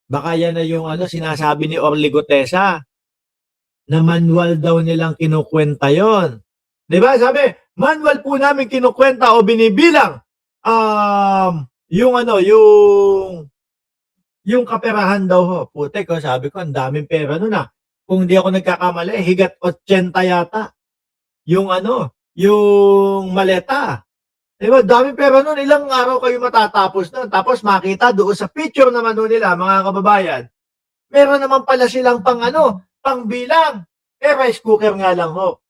Baka yan na yung ano, sinasabi ni Orly Gutesa, na manual daw nilang kinukwenta yon. Di ba? Sabi, manual po namin kinukwenta o binibilang yung ano, yung kaperahan daw ho. Putek, oh, sabi ko, ang daming pera nun ah. Kung di ako nagkakamali, higat 80 yata. Yung ano, yung maleta. Diba, daming pera nun. Ilang araw kayo matatapos nun. Tapos makita doon sa picture naman nun nila, mga kababayan, meron naman pala silang pang ano, pang bilang. Rice cooker nga lang ho.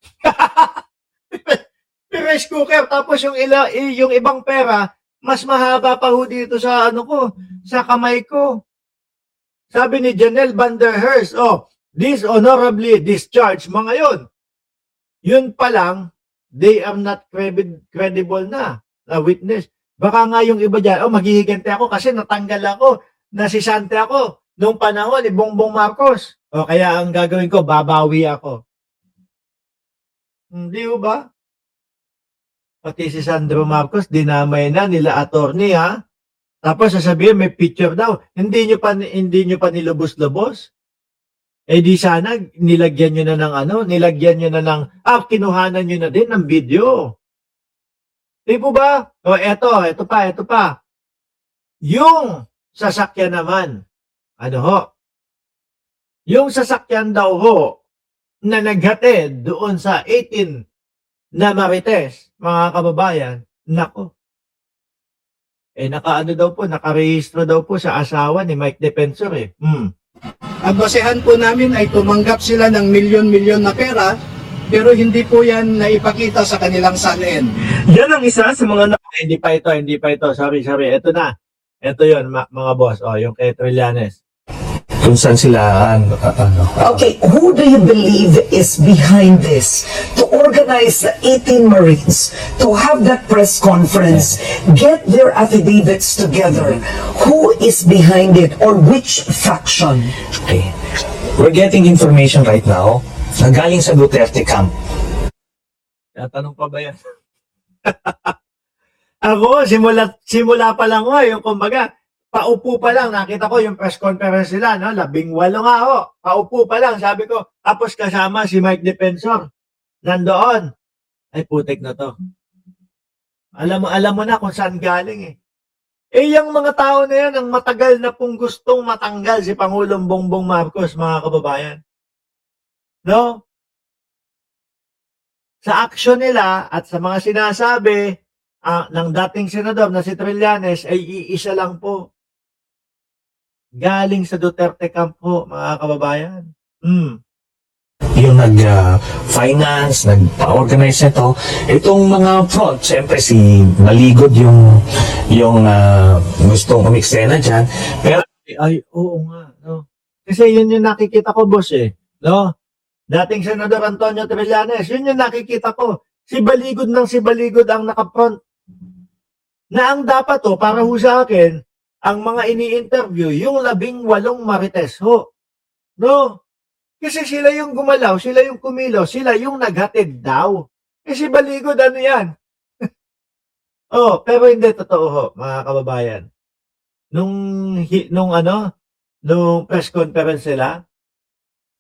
Rice cooker. Tapos yung ibang pera, mas mahaba pa ho dito sa ano ko, sa kamay ko. Sabi ni Janelle Van der Herst, oh, dishonorably discharged. Mga yun pa lang, they are not credible na witness. Baka nga yung iba dyan, oh, maghihigante ako kasi natanggal ako, nasisante ako nung panahon ni Bongbong Marcos. O kaya ang gagawin ko, babawi ako. Hindi ba? Pati si Sandro Marcos, dinamay na nila attorney ha. Tapos sasabihin may picture daw. Hindi nyo pa nilubos-lubos. Eh di sana nilagyan nyo na ng ano, nilagyan nyo na ng, kinuhanan nyo na din ng video. Di po ba? O eto pa. Yung sasakyan naman, ano ho? Yung sasakyan daw ho, na naghatid doon sa 18 na Marites, mga kababayan, nako. Nakaano daw po, nakarehistro daw po sa asawa ni Mike Defensor eh. Ang basehan po namin ay tumanggap sila ng milyon-milyon na pera, pero hindi po yan naipakita sa kanilang salin. Yan ang isa sa mga hindi pa ito. Sorry. Ito na. Ito yun, mga boss. O, yung kay Trillanes. Kung saan sila, Okay, who do you believe is behind this? To organize the 18 Marines, to have that press conference, get their affidavits together. Who is behind it or which faction? Okay. We're getting information right now na galing sa Duterte camp. Tatanong pa ba yan? Ako, simula pa lang ho, yung kumbaga, paupo pa lang, nakita ko yung press conference nila, no? 18 nga ho. Paupo pa lang, sabi ko, tapos kasama si Mike Defensor. Nandoon. Ay, putik na to. Alam mo na kung saan galing eh. Yung mga tao na yan, ang matagal na pong gustong matanggal si Pangulong Bongbong Marcos, mga kababayan. No? Sa aksyon nila at sa mga sinasabi ng dating senador na si Trillanes ay iisa lang po. Galing sa Duterte camp po, mga kababayan. Yung nag-finance, nagpa-organize nito, itong mga fraud, siyempre si Maligod yung gustong umiksena dyan, pero Ay, oo nga, no? Kasi yun yung nakikita ko, boss eh. No? Dating senador Antonio Trillanes, yun yung nakikita ko. Si Baligod ang nakapront. Na ang dapat para ho sa akin, ang mga ini-interview, yung 18 Marites ho. No? Kasi sila yung gumalaw, sila yung kumilos, sila yung naghatid daw. Kasi Baligod, ano yan? Pero hindi totoo ho, mga kababayan. Nung press conference sila,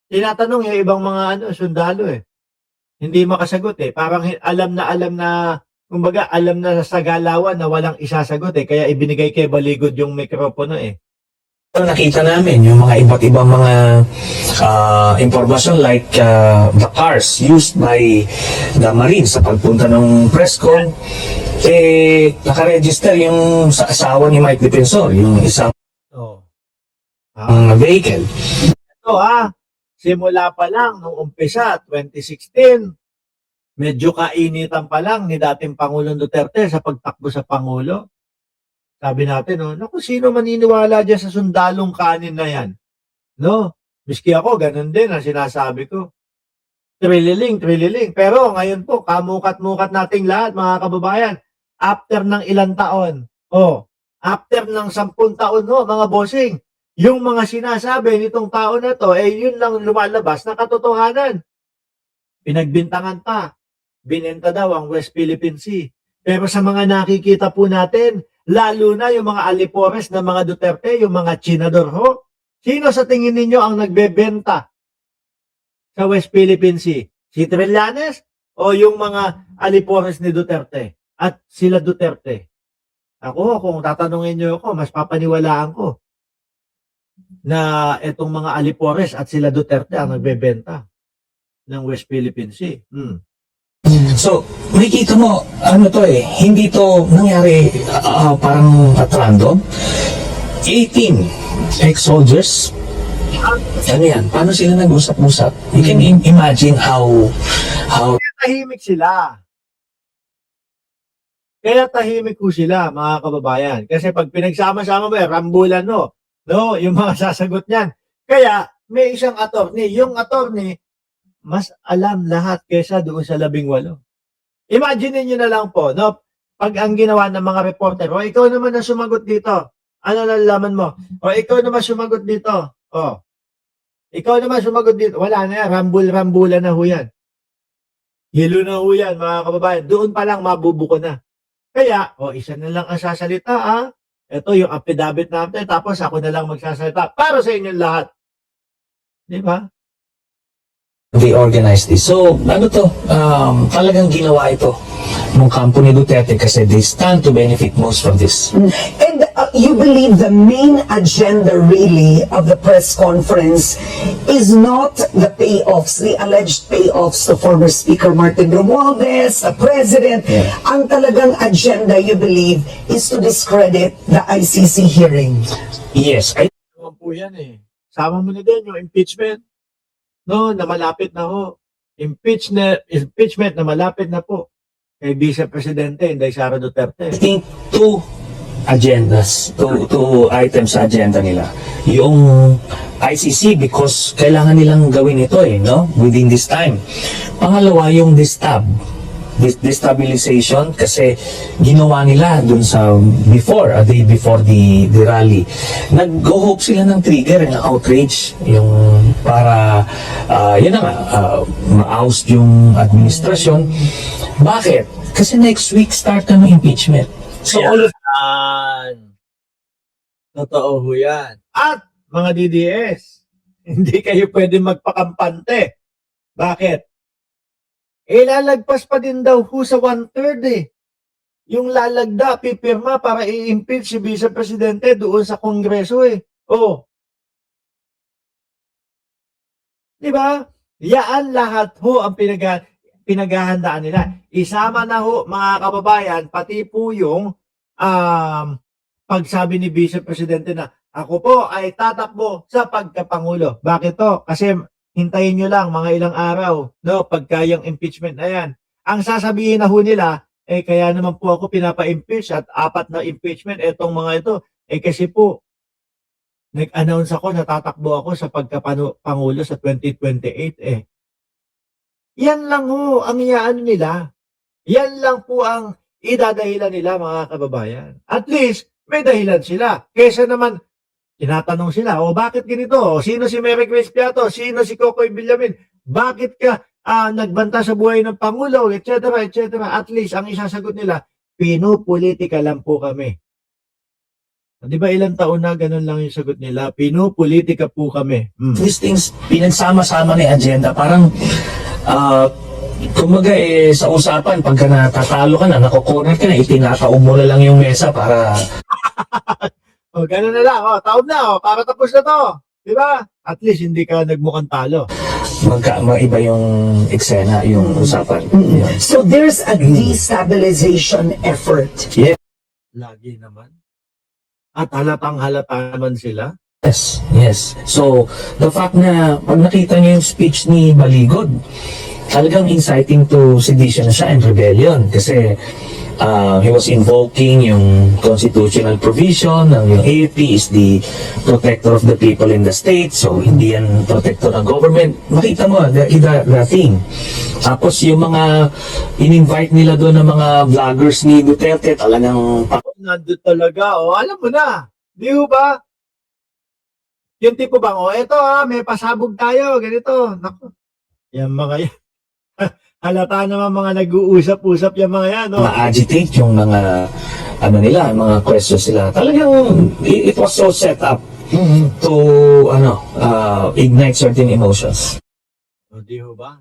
tinatanong yung ibang mga sundalo eh. Hindi makasagot eh. Parang alam na, kumbaga alam na sa galawan na walang isasagot eh. Kaya ibinigay kay Baligod yung mikropono eh. nakita namin yung mga iba't ibang mga information like the cars used by the Marines sa pagpunta ng press con, nakaregister yung sa asawa ni Mike Defensor, yung isang vehicle. Ito simula pa lang nung umpisa, 2016, medyo kainitan pa lang ni dating Pangulong Duterte sa pagtakbo sa Pangulo. Sabi natin, naku, sino maniniwala dyan sa sundalong kanin na yan? No? Miski ako, ganun din ang sinasabi ko. Trililing. Pero ngayon po, kamukat-mukat nating lahat, mga kababayan, after ng ilang taon, after ng 10 taon, mga bossing, yung mga sinasabi nitong tao na to, yun lang lumalabas na katotohanan. Pinagbintangan pa. Binenta daw ang West Philippine Sea. Pero sa mga nakikita po natin, lalo na yung mga alipores ng mga Duterte, yung mga chinador ho, Sino sa tingin ninyo ang nagbebenta sa West Philippine Sea? Si Trillanes o yung mga alipores ni Duterte at sila Duterte? Ako, kung tatanungin nyo ako, mas papaniwalaan ko na itong mga alipores at sila Duterte ang nagbebenta ng West Philippine Sea. So, makikita mo, ano to hindi to nangyari parang at random. 18 ex-soldiers, ano yan, paano sila nag-usap-usap? You can imagine how Tahimik sila. Kaya tahimik ko sila, mga kababayan. Kasi pag pinagsama-sama mo, rambulan no, yung mga sasagot niyan. Kaya, may isang attorney. Yung attorney, mas alam lahat kesa doon sa 18. Imagine niyo na lang po, no? Pag ang ginawa ng mga reporter, o ikaw naman na sumagot dito. Ano nalalaman mo? O ikaw naman sumagot dito. O. Ikaw naman sumagot dito. Wala na yan. Rambul-rambulan na ho yan. Hilo na ho yan, mga kababayan. Doon pa lang mabubuko na. Kaya, isa na lang ang sasalita, ha? Ito yung affidavit natin, tapos ako na lang magsasalita para sa inyong lahat. Di ba? they organized this. So, ano to, talagang ginawa ito ng kampo ni Duterte kasi they stand to benefit most from this. And you believe the main agenda really of the press conference is not the payoffs, the alleged payoffs to former Speaker Martin Romualdez, the President. Yeah. Ang talagang agenda, you believe, is to discredit the ICC hearing. Yes, I Naman po yan eh. Sama mo na din yung impeachment. No, na malapit na ho. Impeachment na malapit na po. Kay Vice Presidente, Inday Sara Duterte. think two agendas, two items sa agenda nila. Yung ICC because kailangan nilang gawin ito no? Within this time. Pangalawa, yung destabilization kasi ginawa nila dun sa a day before the rally. Nag-hope sila ng trigger, ng outrage, yung para yun na nga, ma-oust yung administrasyon. Bakit? Kasi next week start na ng impeachment. So all of Yan. Totoo ho yan. At mga DDS, hindi kayo pwede magpakampante. Bakit? Lalagpas pa din daw ho sa 1/3 eh. Yung lalagda, pipirma para i-impeach si Vice Presidente doon sa Kongreso eh. Oh. Di ba? Yaan lahat ho ang pinaghahandaan nila. Isama na ho mga kababayan, pati po yung pagsabi ni Vice Presidente na ako po ay tatakbo sa pagkapangulo. Bakit to? Kasi hintayin nyo lang mga ilang araw, no, pagka yung impeachment na yan. Ang sasabihin na ho nila, kaya naman po ako pinapa-impeach at 4 na impeachment, etong mga ito, kasi po, nag-announce ako na tatakbo ako sa pagkapangulo sa 2028 Yan lang ho ang iyaano nila. Yan lang po ang idadahilan nila mga kababayan. At least, may dahilan sila. Kesa naman, tinatanong sila, bakit ganito? Sino si Mary Grace Piato? Sino si Cocoy Villamin? Bakit ka nagbanta sa buhay ng Pangulo? Etc. etc. At least, ang isasagot nila, pinupolitika lang po kami. Di ba ilang taon na ganun lang yung sagot nila? Pinupolitika po kami. these things, pinagsama-sama na yung agenda. Parang, kumbaga sa usapan, pagka natatalo ka na, nako-corner ka na, itinataob mo na lang yung mesa para Ganun na lang. Taob na. Para tapos na to. Di ba? At least hindi ka nagmukhang talo. maiba yung eksena, yung usapan. Yun. So there's a destabilization effort. Lagi naman. At halatang halata naman sila. Yes, yes. So, the fact na pag nakita niyo yung speech ni Baligod, talagang inciting to sedition na siya and rebellion kasi he was invoking yung constitutional provision ng yung AFP is the protector of the people in the state, so hindi yan protector ng government. Makita mo, the thing. Tapos yung mga in-invite nila doon ng mga vloggers ni Duterte, talagang Nandun talaga. Alam mo na. Di ho ba? Yung tipo bang, eto may pasabog tayo. Ganito. Naku. Yan mga yan. Halata naman mga nag-uusap-usap yung mga yan. ma-agitate yung mga mga questions sila. Talagang it was so set up to ignite certain emotions. O di ho ba?